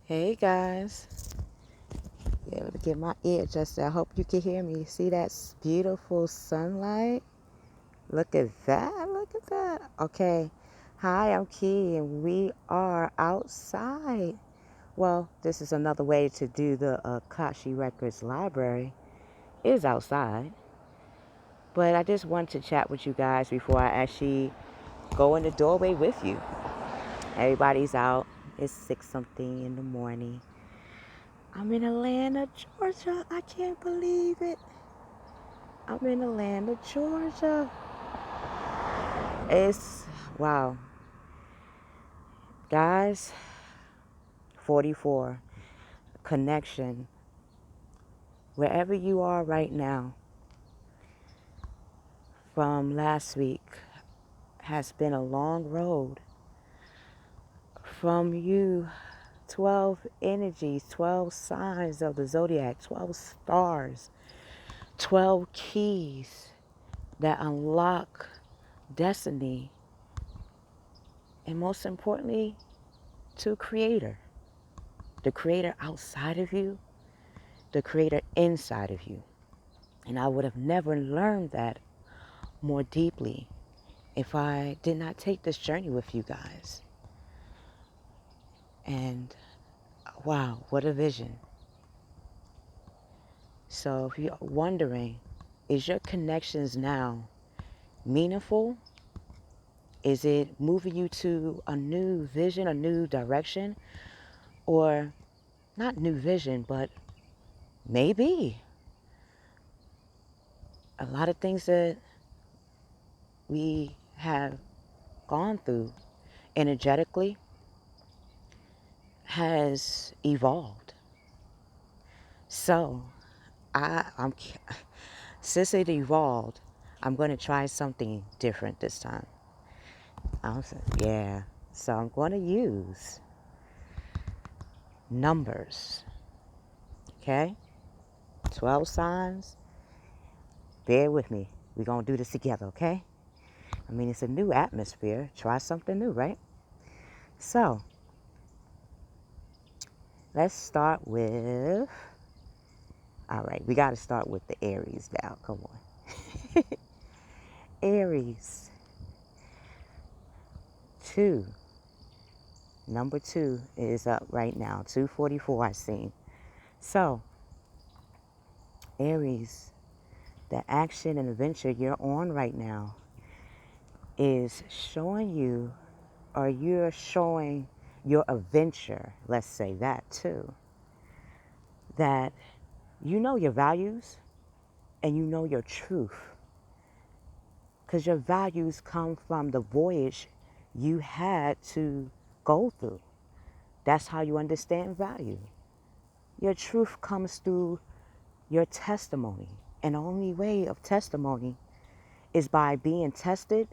Hey guys, be able to get my ear adjusted. I hope you can hear me. See that beautiful sunlight? Look at that. Look at that. Okay. Hi, I'm Key, and we are outside. Well, this is another way to do the Akashic Records library. Is outside. But I just want to chat with you guys before I actually go in the doorway with you. Everybody's out. It's 6 something in the morning. I'm in Atlanta, Georgia. I can't believe it. I'm in Atlanta, Georgia. It's, wow. Guys, 44. Connection. Wherever you are right now, from last week, has been a long road. From you, 12 energies, 12 signs of the Zodiac, 12 stars, 12 keys that unlock destiny, and most importantly, to Creator. The Creator outside of you, the Creator inside of you. And I would have never learned that more deeply if I did not take this journey with you guys. And wow, what a vision. So if you're wondering, is your connections now meaningful? Is it moving you to a new vision, a new direction? Or not new vision, but maybe a lot of things that we have gone through energetically has evolved. So I'm since it evolved, I'm going to try something different this time. Yeah. So I'm going to use numbers. Okay? 12 signs. Bear with me. We're going to do this together, okay? I mean, it's a new atmosphere. Try something new, right? So, let's start with, all right, we got to start with the Aries now. Come on. Aries. 2. Number 2 is up right now. 244 I seen. So, Aries, the action and adventure you're on right now is showing you, or you're showing your adventure, let's say that too, that you know your values and you know your truth. Because your values come from the voyage you had to go through. That's how you understand value. Your truth comes through your testimony. And the only way of testimony is by being tested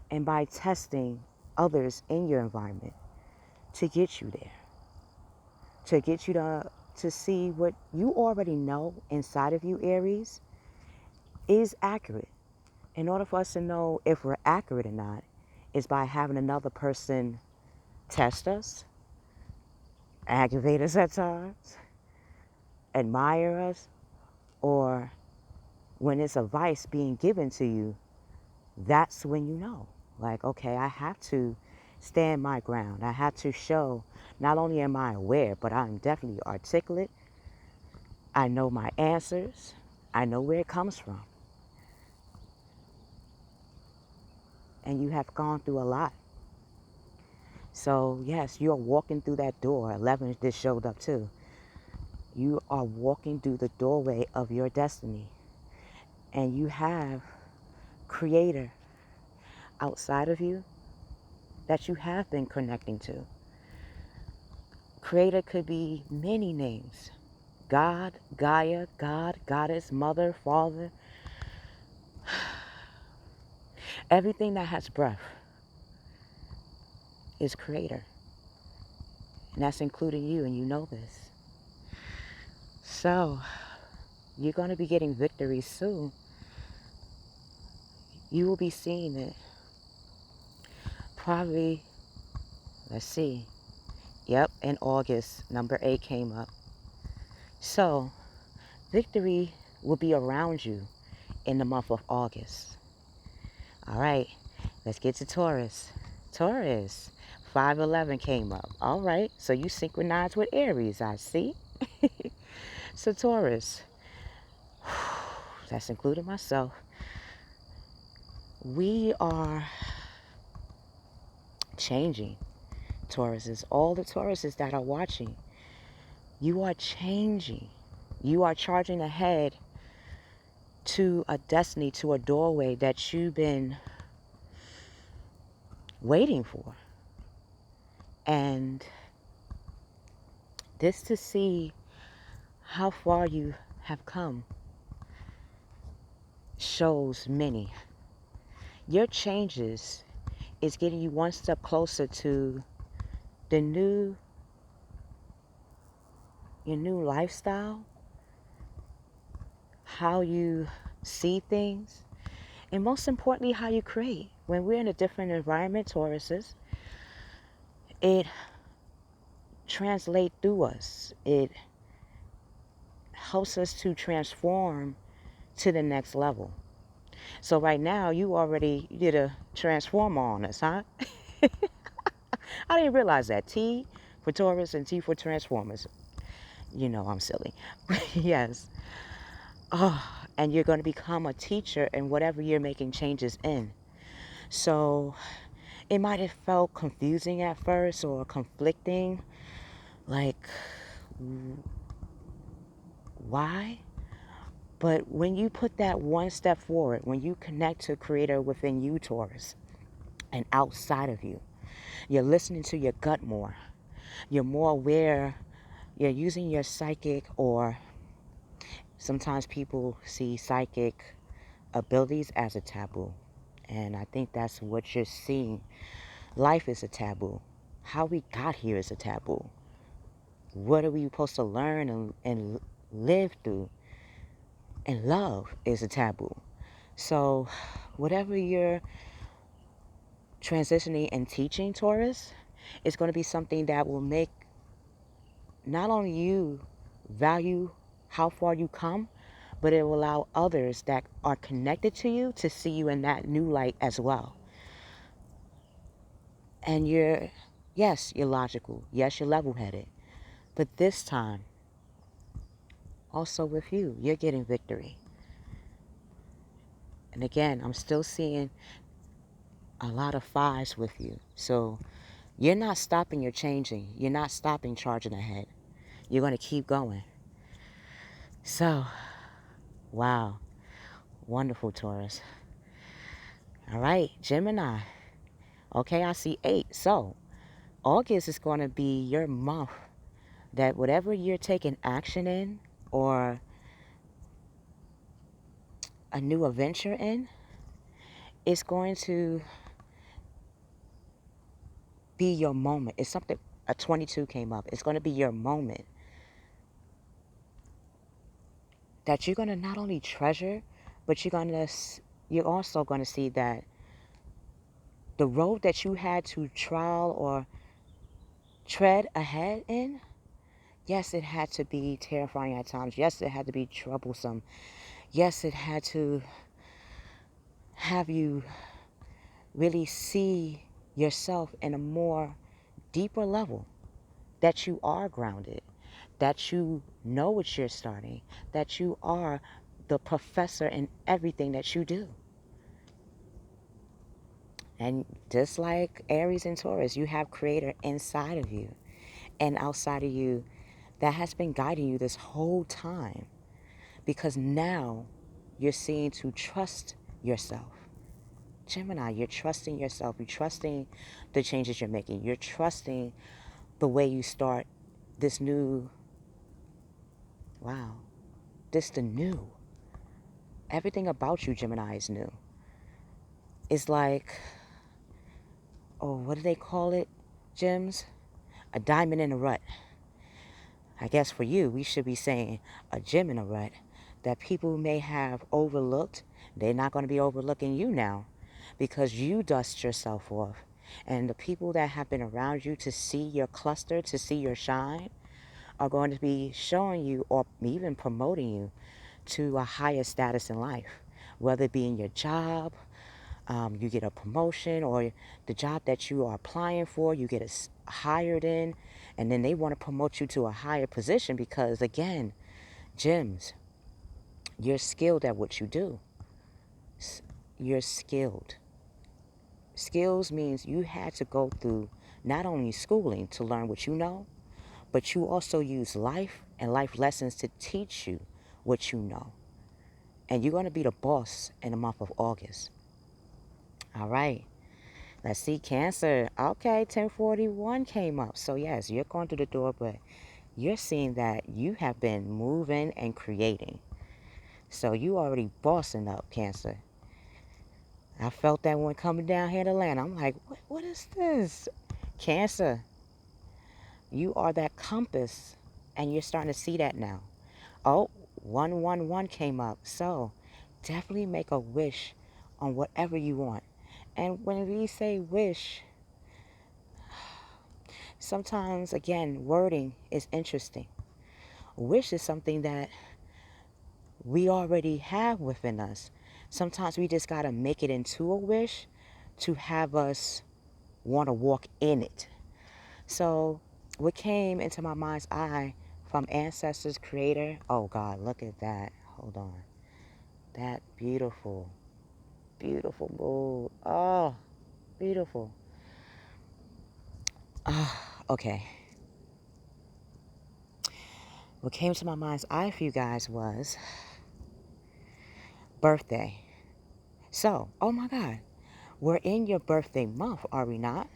and by testing others in your environment to get you there. To get you to see what you already know inside of you, Aries, is accurate. In order for us to know if we're accurate or not, is by having another person test us, aggravate us at times, admire us, or when it's advice being given to you, that's when you know. Like, okay, I have to stand my ground. I have to show, not only am I aware, but I'm definitely articulate. I know my answers. I know where it comes from. And you have gone through a lot. So, yes, you're walking through that door. 11 just showed up too. You are walking through the doorway of your destiny. And you have Creator outside of you that you have been connecting to. Creator could be many names. God, Gaia, God, Goddess, Mother, Father. Everything that has breath is Creator. And that's including you, and you know this. So, you're going to be getting victory soon. You will be seeing it. Probably, let's see, Yep, in August, number 8 came up. So, victory will be around you in the month of August. All right, let's get to Taurus. Taurus, 511 came up. All right, so you synchronized with Aries, I see. So, Taurus, that's including myself, we are changing. Tauruses, all the Tauruses that are watching, you are changing. You are charging ahead to a destiny, to a doorway that you've been waiting for. And this to see how far you have come shows many. Your changes is getting you one step closer to the your new lifestyle, how you see things, and most importantly, how you create. When we're in a different environment, Tauruses, it translates through us. It helps us to transform to the next level. So right now, you already did a transformer on us, huh? I didn't realize that. T for Taurus and T for Transformers. You know I'm silly. Yes. Oh, and you're going to become a teacher in whatever you're making changes in. So it might have felt confusing at first or conflicting. Like, why? But when you put that one step forward, when you connect to Creator within you, Taurus, and outside of you, you're listening to your gut more. You're more aware. You're using your psychic, or sometimes people see psychic abilities as a taboo. And I think that's what you're seeing. Life is a taboo. How we got here is a taboo. What are we supposed to learn and live through and love is a taboo. So whatever you're transitioning and teaching, Taurus, is going to be something that will make not only you value how far you come, but it will allow others that are connected to you to see you in that new light as well. And yes, you're logical. Yes, you're level-headed. But this time, also with you, you're getting victory. And again, I'm still seeing a lot of fives with you. So you're not stopping your changing. You're not stopping charging ahead. You're going to keep going. So, wow. Wonderful, Taurus. All right, Gemini. Okay, I see 8. So, August is going to be your month that whatever you're taking action in or a new adventure in, it's going to be your moment. It's something, a 22 came up. It's going to be your moment that you're going to not only treasure, but you're also going to see that the road that you had to trial or tread ahead in, yes, it had to be terrifying at times. Yes, it had to be troublesome. Yes, it had to have you really see yourself in a more deeper level, that you are grounded, that you know what you're starting, that you are the professor in everything that you do. And just like Aries and Taurus, you have Creator inside of you and outside of you that has been guiding you this whole time, because now you're seeing to trust yourself. Gemini, you're trusting yourself. You're trusting the changes you're making. You're trusting the way you start this new, wow, this the new. Everything about you, Gemini, is new. It's like, oh, what do they call it, Gems? A diamond in a rut. I guess for you, we should be saying a gem in a rut that people may have overlooked. They're not going to be overlooking you now because you dust yourself off. And the people that have been around you to see your cluster, to see your shine, are going to be showing you or even promoting you to a higher status in life, whether it be in your job, you get a promotion, or the job that you are applying for, you get hired in, and then they want to promote you to a higher position because, again, gems, you're skilled at what you do. You're skilled. Skills means you had to go through not only schooling to learn what you know, but you also use life and life lessons to teach you what you know. And you're going to be the boss in the month of August. All right. Let's see, Cancer. Okay, 1041 came up. So yes, you're going through the door, but you're seeing that you have been moving and creating. So you already bossing up, Cancer. I felt that one coming down here to land. I'm like, what is this? Cancer, you are that compass, and you're starting to see that now. Oh, 111 came up. So definitely make a wish on whatever you want. And when we say wish, sometimes, again, wording is interesting. Wish is something that we already have within us. Sometimes we just got to make it into a wish to have us want to walk in it. So what came into my mind's eye from ancestors, creator, oh God, look at that. Hold on. That beautiful, beautiful mood. Oh, beautiful. Okay. What came to my mind's eye for you guys was birthday. So, oh my God, we're in your birthday month, are we not?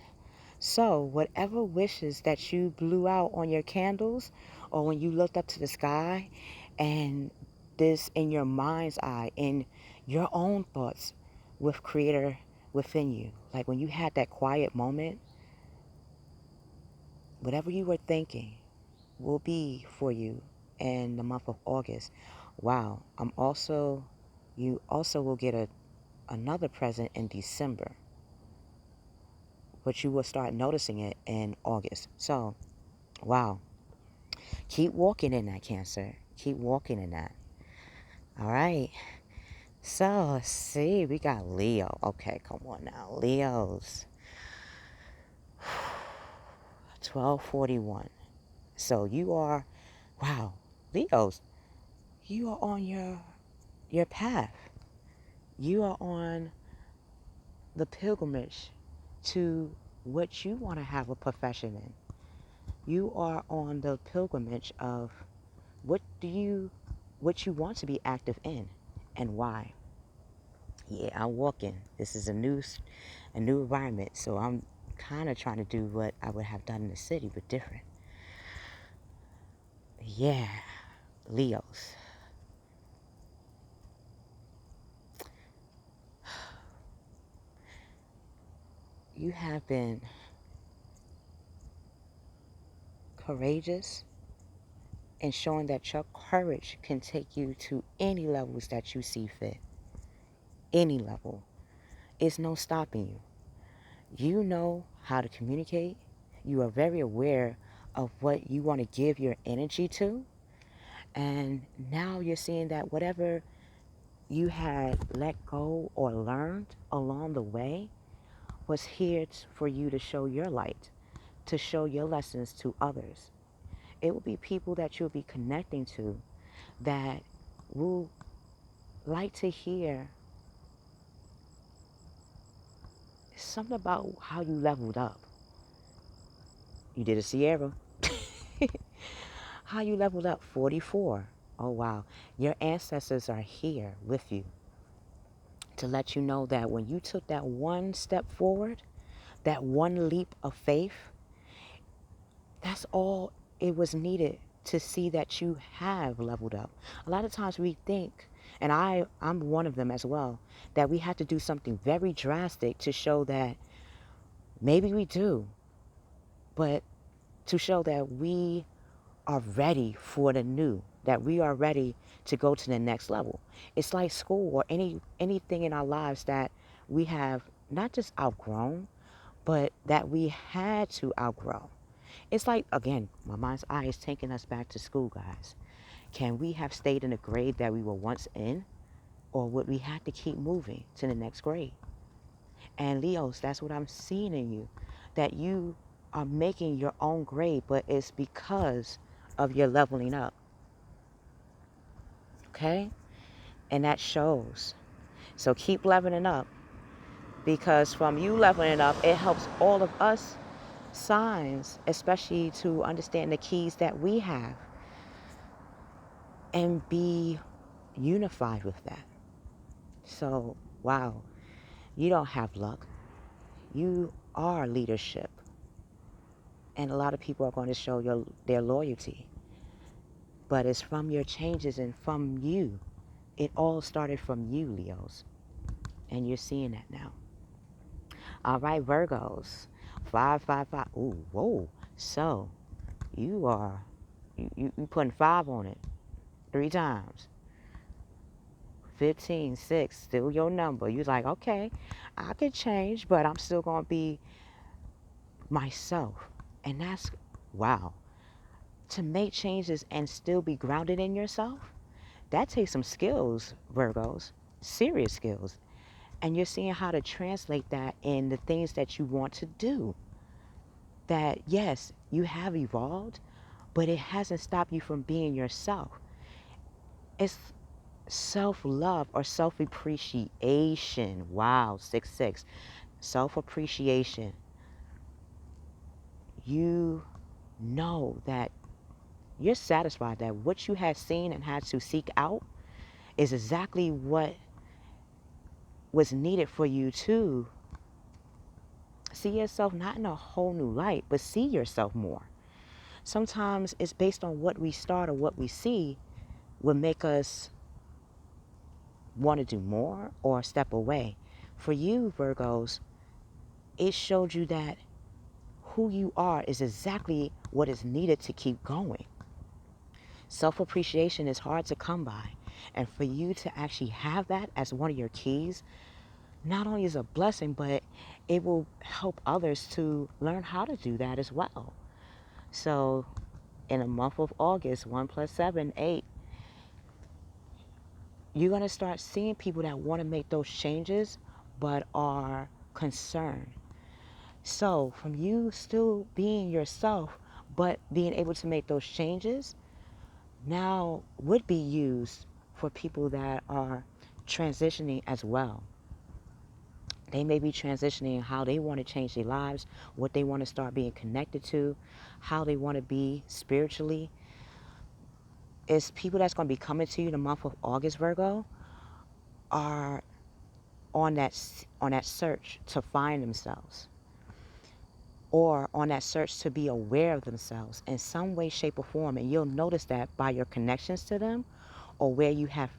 So, whatever wishes that you blew out on your candles or when you looked up to the sky, and this in your mind's eye, in your own thoughts with Creator within you, like when you had that quiet moment, whatever you were thinking will be for you in the month of August. Wow. You also will get another present in December, but you will start noticing it in August. So, wow. Keep walking in that, Cancer. Keep walking in that. All right. So, let's see. We got Leo. Okay, come on now. Leos. 1241. So, you are, wow. Leos, you are on your path. You are on the pilgrimage to what you want to have a profession in. You are on the pilgrimage of what you want to be active in and why. Yeah, I'm walking. This is a new environment, so I'm kind of trying to do what I would have done in the city, but different. Yeah, Leos. You have been courageous and showing that your courage can take you to any levels that you see fit. Any level. It's no stopping you. You know how to communicate. You are very aware of what you want to give your energy to. And now you're seeing that whatever you had let go or learned along the way was here for you to show your light, to show your lessons to others. It will be people that you'll be connecting to that will like to hear something about how you leveled up. You did a Sierra. How you leveled up, 44. Oh, wow. Your ancestors are here with you to let you know that when you took that one step forward, that one leap of faith, that's all it was needed to see that you have leveled up. A lot of times we think, and I'm one of them as well, that we have to do something very drastic to show that maybe we do, but to show that we are ready for the new, that we are ready to go to the next level. It's like school or anything in our lives that we have not just outgrown, but that we had to outgrow. It's like, again, my mind's eye is taking us back to school, guys. Can we have stayed in the grade that we were once in, or would we have to keep moving to the next grade? And Leos, that's what I'm seeing in you, that you are making your own grade, but it's because of your leveling up, okay? And that shows. So keep leveling up, because from you leveling up, it helps all of us signs, especially to understand the keys that we have and be unified with that. So, wow, you don't have luck. You are leadership. And a lot of people are going to show their loyalty. But it's from your changes and from you. It all started from you, Leos. And you're seeing that now. All right, Virgos. 555. Ooh, whoa. So, you are, you putting 5 on it 3 times. 15, 6, still your number. You're like, okay, I could change, but I'm still going to be myself. And that's, wow. To make changes and still be grounded in yourself, that takes some skills, Virgos, serious skills. And you're seeing how to translate that in the things that you want to do. That, yes, you have evolved, but it hasn't stopped you from being yourself. It's self-love or self-appreciation. Wow, 6-6. Self-appreciation. You know that you're satisfied that what you had seen and had to seek out is exactly what was needed for you to see yourself not in a whole new light, but see yourself more. Sometimes it's based on what we start or what we see will make us want to do more or step away. For you, Virgos, it showed you that who you are is exactly what is needed to keep going. Self-appreciation is hard to come by. And for you to actually have that as one of your keys, not only is a blessing, but it will help others to learn how to do that as well. So in the month of August, 1 plus 7, 8, you're going to start seeing people that want to make those changes, but are concerned. So from you still being yourself, but being able to make those changes, now would be used for people that are transitioning as well. They may be transitioning how they want to change their lives, what they want to start being connected to, how they want to be spiritually. It's people that's going to be coming to you the month of August, Virgo, are on that search to find themselves, or on that search to be aware of themselves in some way, shape, or form. And you'll notice that by your connections to them, or where you have,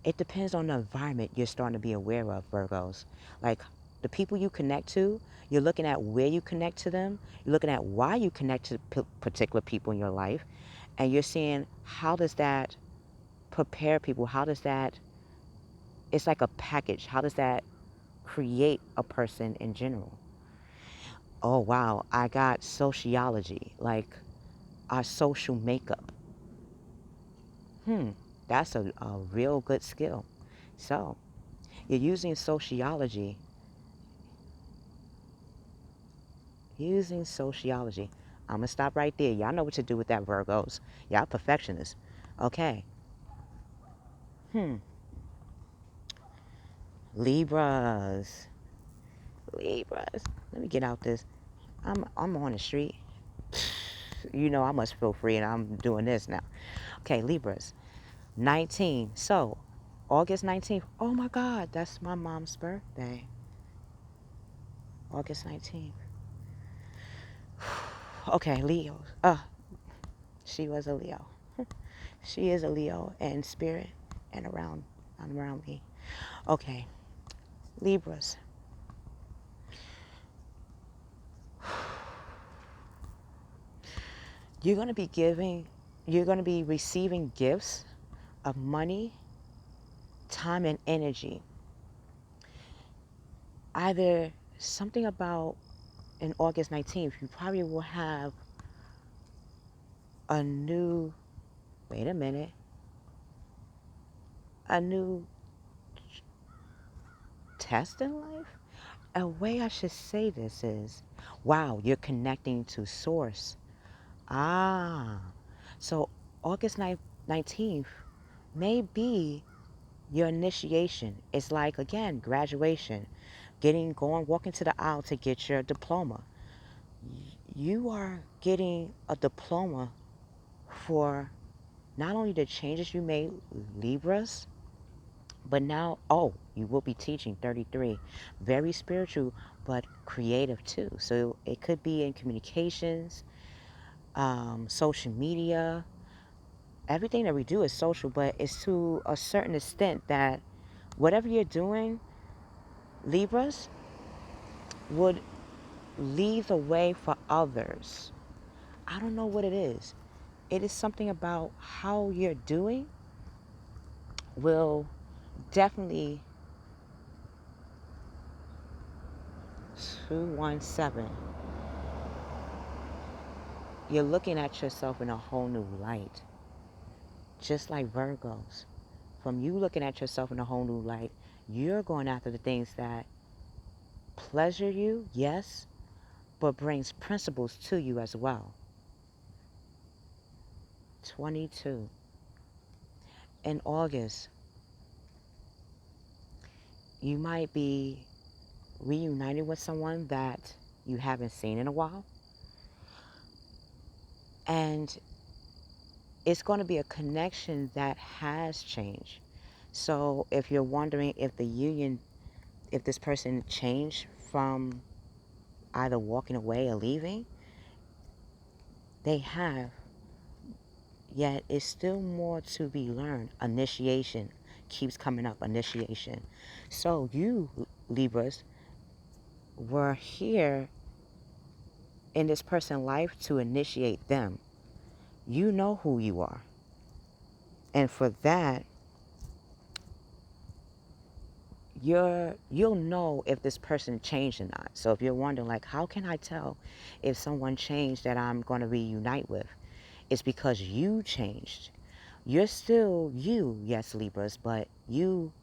it depends on the environment you're starting to be aware of, Virgos. Like the people you connect to, you're looking at where you connect to them, you're looking at why you connect to particular people in your life, and you're seeing how does that prepare people, how does that, it's like a package, how does that create a person in general. Oh wow, I got sociology, like our social makeup. That's a real good skill. So you're using sociology. Using sociology. I'm going to stop right there. Y'all know what to do with that, Virgos. Y'all perfectionists. Okay. Libras. Libras. Let me get out this. I'm on the street. You know I must feel free and I'm doing this now. Okay, Libras. 19. So, August 19th. Oh my God, that's my mom's birthday. August 19th. Okay, Leo. She was a Leo. She is a Leo in spirit and around me. Okay, Libras. You're going to be receiving gifts of money, time, and energy. Either something about in August 19th, you probably will have a new, wait a minute, a new test in life? A way I should say this is, wow, you're connecting to source. Ah, so August 19th may be your initiation. It's like, again, graduation, walking to the aisle to get your diploma. You are getting a diploma for not only the changes you made, Libras, but now, oh, you will be teaching 33. Very spiritual, but creative too. So it could be in communications, social media. Everything that we do is social, but it's to a certain extent that whatever you're doing, Libras, would leave the way for others. I don't know what it is. It is something about how you're doing will definitely 217. You're looking at yourself in a whole new light. Just like Virgos. From you looking at yourself in a whole new light, you're going after the things that pleasure you, yes, but brings principles to you as well. 22. In August, you might be reunited with someone that you haven't seen in a while. And it's going to be a connection that has changed. So if you're wondering if if this person changed from either walking away or leaving, they have. Yet it's still more to be learned. Initiation keeps coming up, initiation. So you, Libras, were here in this person's life to initiate them. You know who you are. And for that, you'll know if this person changed or not. So if you're wondering, like, how can I tell if someone changed that I'm going to reunite with? It's because you changed. You're still you, yes, Libras, but you're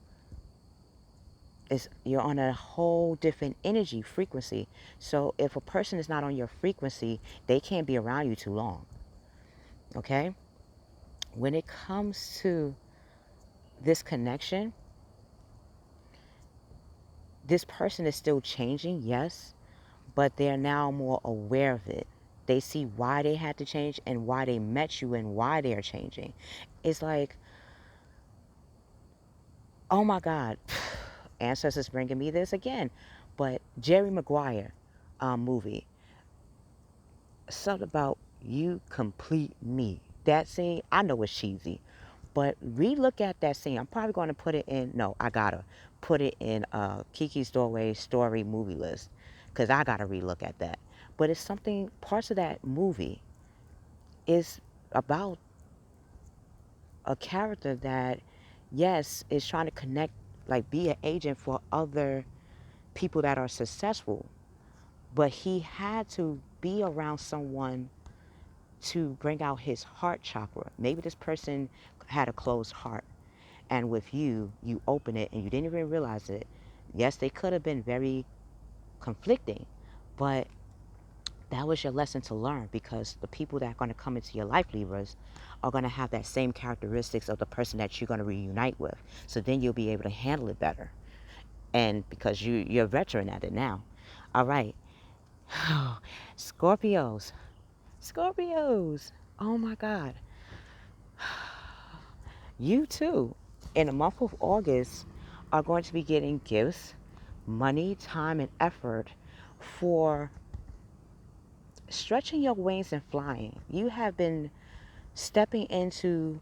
on a whole different energy frequency. So if a person is not on your frequency, they can't be around you too long. Okay? When it comes to this connection, this person is still changing, yes, but they're now more aware of it. They see why they had to change and why they met you and why they are changing. It's like, oh my God, ancestors bringing me this again. But Jerry Maguire movie, something about you complete me. That scene, I know it's cheesy, but relook at that scene. I'm probably going to put it in, no, I gotta put it in Kiki's Doorway story movie list because I gotta relook at that. But it's something, parts of that movie is about a character that, yes, is trying to connect, like be an agent for other people that are successful. But he had to be around someone to bring out his heart chakra. Maybe this person had a closed heart. And with you, you open it and you didn't even realize it. Yes, they could have been very conflicting, but that was your lesson to learn because the people that are going to come into your life, Libras, are going to have that same characteristics of the person that you're going to reunite with. So then you'll be able to handle it better. And because you're a veteran at it now. All right. Scorpios. Scorpios. Oh my God. You too, in the month of August, are going to be getting gifts, money, time, and effort for stretching your wings and flying. You have been stepping into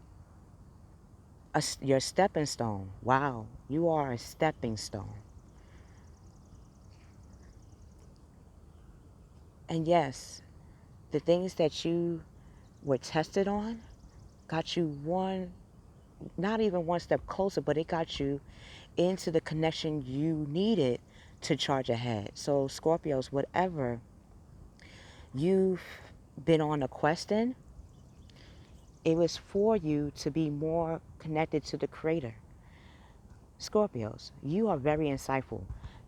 your stepping stone. Wow, you are a stepping stone. And yes, the things that you were tested on got you not even one step closer, but it got you into the connection you needed to charge ahead. So Scorpios, whatever you've been on a question, it was for you to be more connected to the Creator. Scorpios, you are very insightful.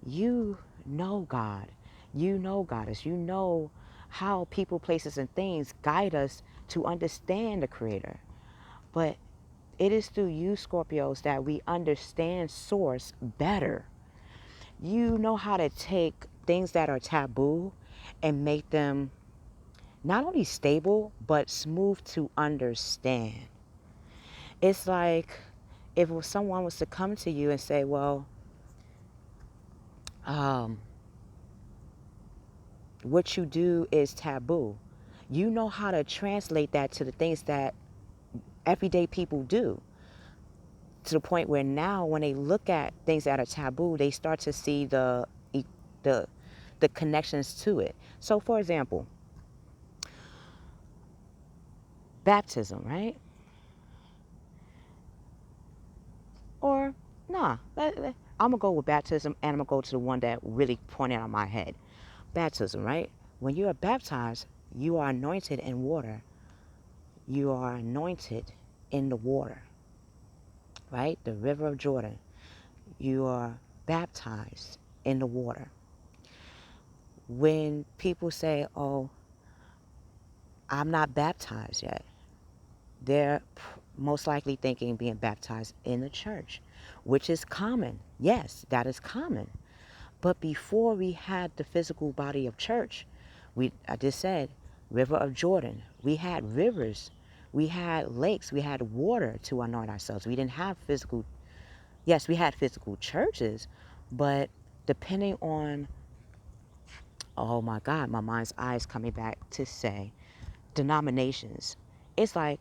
You know God. You know Goddess. You know how people, places, and things guide us to understand the Creator. But it is through you, Scorpios, that we understand Source better. You know how to take things that are taboo and make them not only stable, but smooth to understand. It's like if someone was to come to you and say, well, um, what you do is taboo. You know how to translate that to the things that everyday people do, to the point where now when they look at things that are taboo, they start to see the the connections to it. So for example, baptism, right? Or nah, I'm gonna go with baptism, and I'm gonna go to the one that really pointed out my head. Baptism, right? When you are baptized, you are anointed in water. You are anointed in the water, right? The river of Jordan. You are baptized in the water. When people say, oh, I'm not baptized yet, they're most likely thinking being baptized in the church, which is common. Yes, that is common. But before we had the physical body of church, I just said, river of Jordan, we had rivers, we had lakes, we had water to anoint ourselves. We didn't have physical, yes, we had physical churches, but depending on, oh my God, my mind's eye is coming back to say, denominations. It's like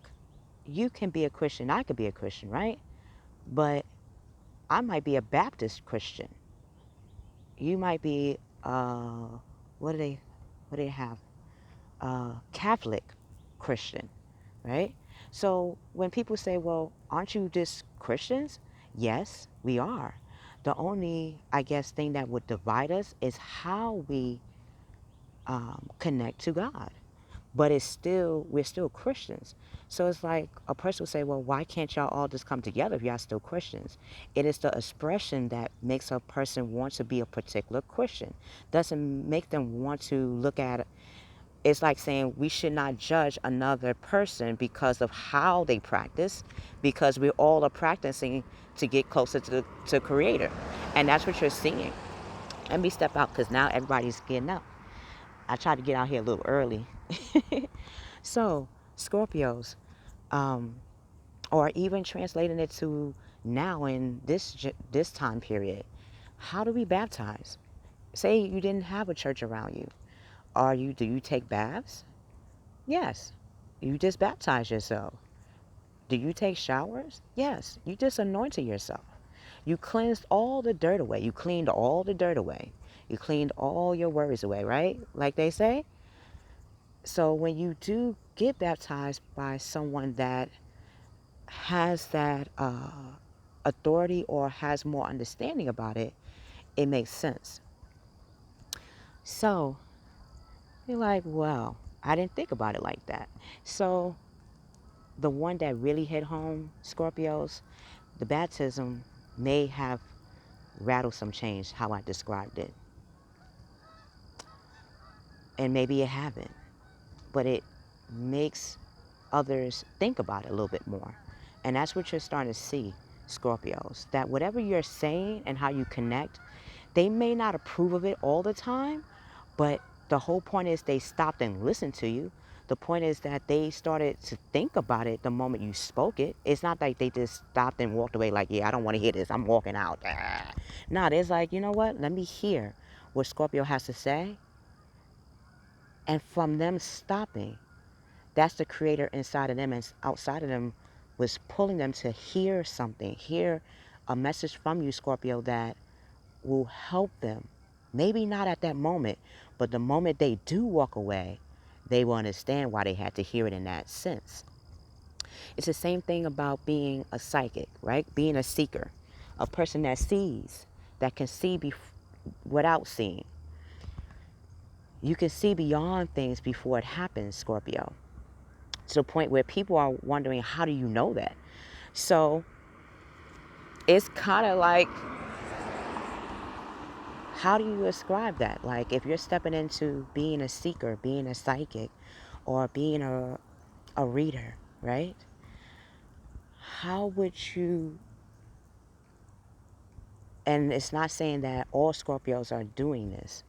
you can be a Christian, I could be a Christian, right? But I might be a Baptist Christian. You might be, what do they have? Catholic Christian, right? So when people say, well, aren't you just Christians? Yes, we are. The only, I guess, thing that would divide us is how we connect to God. But we're still Christians. So it's like a person will say, well, why can't y'all all just come together if y'all still Christians? It is the expression that makes a person want to be a particular Christian. Doesn't make them want to look at it. It's like saying we should not judge another person because of how they practice, because we all are practicing to get closer to Creator. And that's what you're seeing. Let me step out because now everybody's getting up. I tried to get out here a little early. So, Scorpios, um, or even translating it to now in this time period, how do we baptize? Say you didn't have a church around you. Do you take baths? Yes. You just baptize yourself. Do you take showers? Yes. You just anointed yourself. You cleansed all the dirt away. You cleaned all the dirt away. You cleaned all your worries away, right? Like they say. So when you do get baptized by someone that has that authority or has more understanding about it, it makes sense. So you're like, well, I didn't think about it like that. So the one that really hit home, Scorpios, the baptism may have rattled some change how I described it. And maybe it haven't, but it makes others think about it a little bit more. And that's what you're starting to see, Scorpios, that whatever you're saying and how you connect, they may not approve of it all the time, but the whole point is they stopped and listened to you. The point is that they started to think about it the moment you spoke it. It's not like they just stopped and walked away like, yeah, I don't want to hear this, I'm walking out. No, there's like, you know what? Let me hear what Scorpio has to say. And from them stopping, that's the Creator inside of them and outside of them was pulling them to hear something, hear a message from you, Scorpio, that will help them. Maybe not at that moment, but the moment they do walk away, they will understand why they had to hear it in that sense. It's the same thing about being a psychic, right? Being a seeker, a person that sees, that can see without seeing. You can see beyond things before it happens, Scorpio, to the point where people are wondering, how do you know that? So it's kind of like, how do you ascribe that? Like, if you're stepping into being a seeker, being a psychic, or being a reader, right? How would you, and it's not saying that all Scorpios are doing this.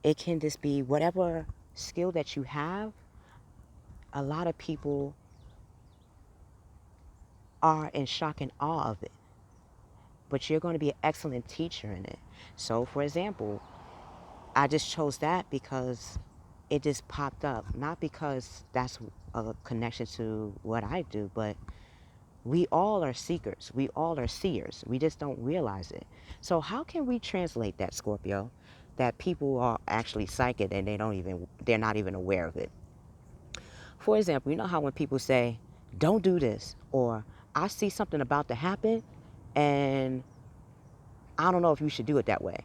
It can just be whatever skill that you have. A lot of people are in shock and awe of it, but you're going to be an excellent teacher in it. So, for example, I just chose that because it just popped up, not because that's a connection to what I do, but we all are seekers. We all are seers. We just don't realize it. So how can we translate that, Scorpio, that people are actually psychic and they're not even aware of it? For example, you know how when people say, don't do this, or I see something about to happen and I don't know if you should do it that way.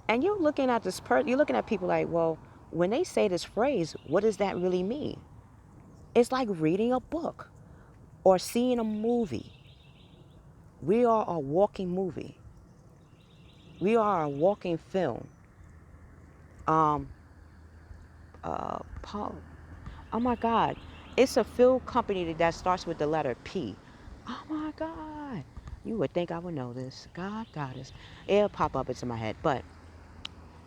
And you're looking at you're looking at people like, well, when they say this phrase, what does that really mean? It's like reading a book or seeing a movie. We are a walking movie. We are a walking film. Um, Paul, oh my God, it's a film company that starts with the letter P. Oh my God, you would think I would know this. God, goddess, it'll pop up into my head. But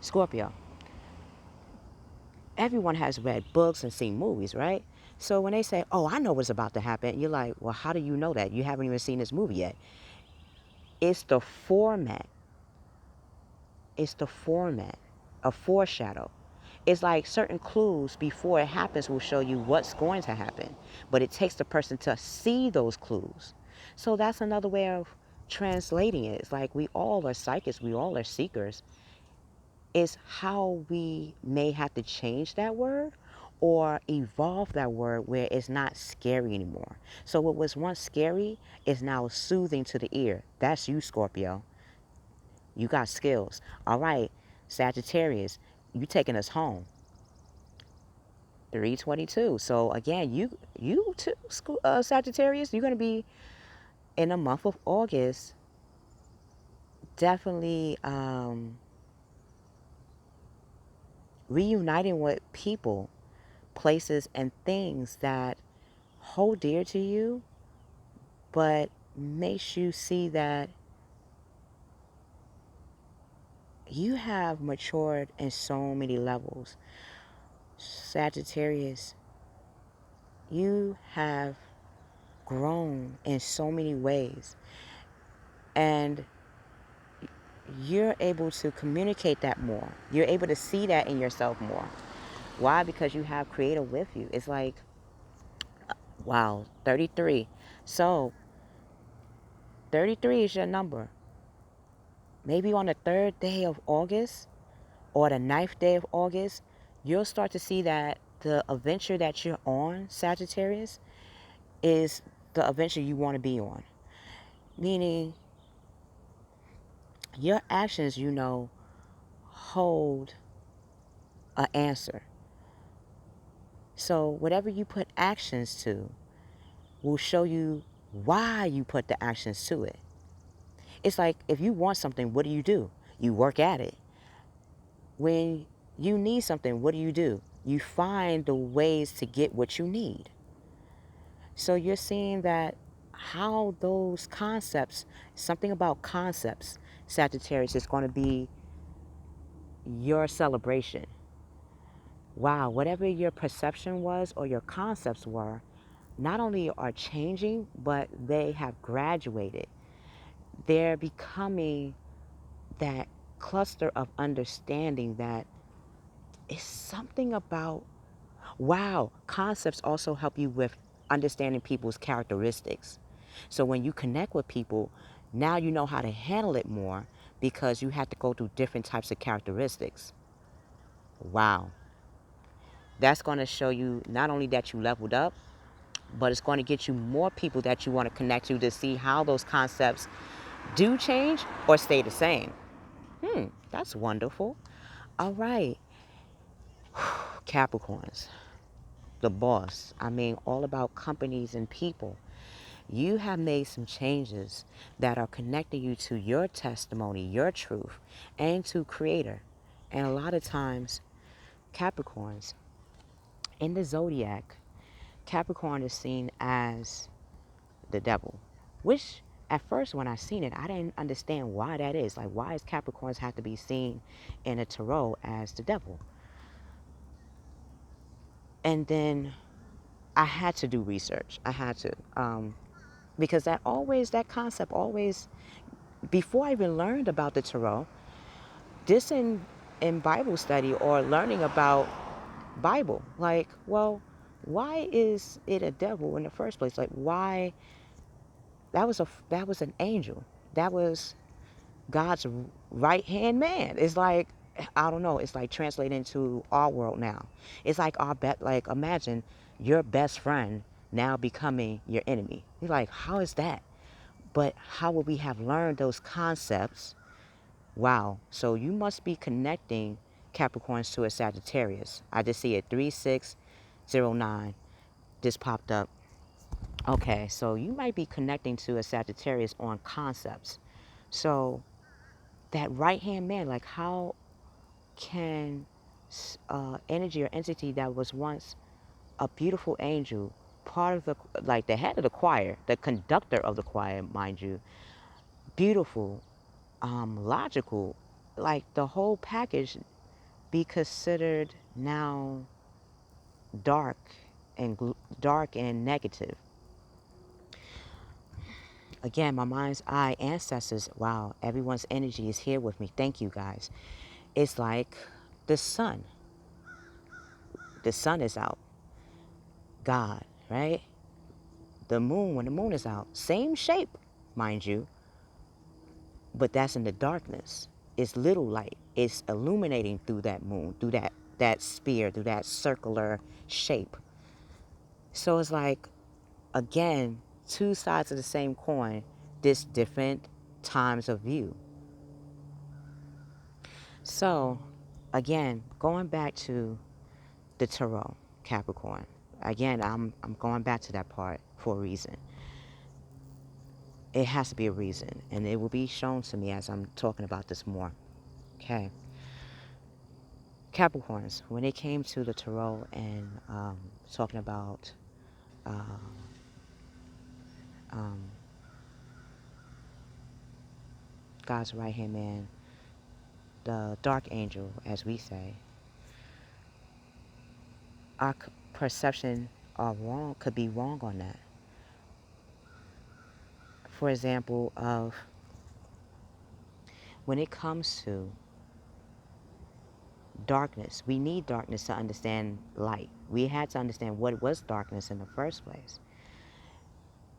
Scorpio, everyone has read books and seen movies, right? So when they say, "Oh, I know what's about to happen," you're like, "Well, how do you know that? You haven't even seen this movie yet." It's the format. It's the format, a foreshadow. It's like certain clues before it happens will show you what's going to happen, but it takes the person to see those clues. So that's another way of translating it. It's like we all are psychics, we all are seekers. It's how we may have to change that word or evolve that word where it's not scary anymore. So what was once scary is now soothing to the ear. That's you, Scorpio. You got skills. All right, Sagittarius, you taking us home. 322. So again, you too, Sagittarius, you're gonna be in the month of August. Definitely reuniting with people, places, and things that hold dear to you, but makes you see that you have matured in so many levels. Sagittarius, you have grown in so many ways. And you're able to communicate that more. You're able to see that in yourself more. Why? Because you have creative with you. It's like, wow, 33. So 33 is your number. Maybe on the 3rd day of August or the 9th day of August, you'll start to see that the adventure that you're on, Sagittarius, is the adventure you want to be on. Meaning, your actions, hold an answer. So whatever you put actions to will show you why you put the actions to it. It's like if you want something, what do? You work at it. When you need something, what do? You find the ways to get what you need. So you're seeing that how those concepts, something about concepts, Sagittarius, is going to be your celebration. Wow, whatever your perception was or your concepts were, not only are changing, but they have graduated. They're becoming that cluster of understanding that is something about, wow, concepts also help you with understanding people's characteristics. So when you connect with people, now you know how to handle it more because you have to go through different types of characteristics. Wow. That's going to show you not only that you leveled up, but it's going to get you more people that you want to connect to see how those concepts do change or stay the same. That's wonderful. All right. Capricorns, the boss. I mean, all about companies and people. You have made some changes that are connecting you to your testimony, your truth, and to Creator. And a lot of times, Capricorns, in the Zodiac, Capricorn is seen as the devil, which at first when I seen it, I didn't understand why that is. Like, why does Capricorns have to be seen in a tarot as the devil? And then I had to do research. I had to, because that concept always, before I even learned about the tarot, this in Bible study or learning about Bible, like, well, why is it a devil in the first place? Like, why? That was an angel. That was God's right hand man. It's like, I don't know. It's like translated into our world now. It's like like, imagine your best friend now becoming your enemy. You're like, how is that? But how would we have learned those concepts? Wow. So you must be connecting Capricorns to a Sagittarius. I just see it 3609 just popped up. Okay, so you might be connecting to a Sagittarius on concepts. So that right hand man, like, how can energy or entity that was once a beautiful angel, part of the, like the head of the choir, the conductor of the choir, mind you, beautiful, logical, like the whole package, be considered now dark dark and negative? Again, my mind's eye ancestors, wow, everyone's energy is here with me. Thank you guys. It's like the sun. The sun is out. God, right? The moon, when the moon is out, same shape, mind you, but that's in the darkness. It's little light. It's illuminating through that moon, through that sphere, through that circular shape. So it's like, again, two sides of the same coin, just different times of view. So, again, going back to the tarot, Capricorn. Again, I'm going back to that part for a reason. It has to be a reason, and it will be shown to me as I'm talking about this more. Okay. Capricorns, when it came to the tarot and talking about uh, um, God's right hand man, the dark angel, as we say, our perception are wrong, could be wrong on that. For example, of when it comes to darkness, we need darkness to understand light. We had to understand what was darkness in the first place.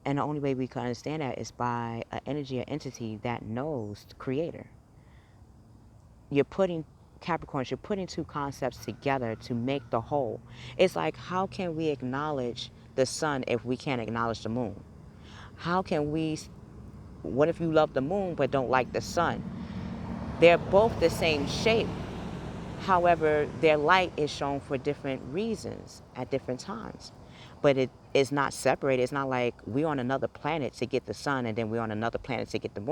And the only way we can understand that is by an energy or entity that knows the creator. You're putting, Capricorns, you're putting two concepts together to make the whole. It's like, how can we acknowledge the sun if we can't acknowledge the moon? How can we, what if you love the moon but don't like the sun? They're both the same shape. However, their light is shown for different reasons at different times. But it is not separated. It's not like we're on another planet to get the sun and then we're on another planet to get the moon.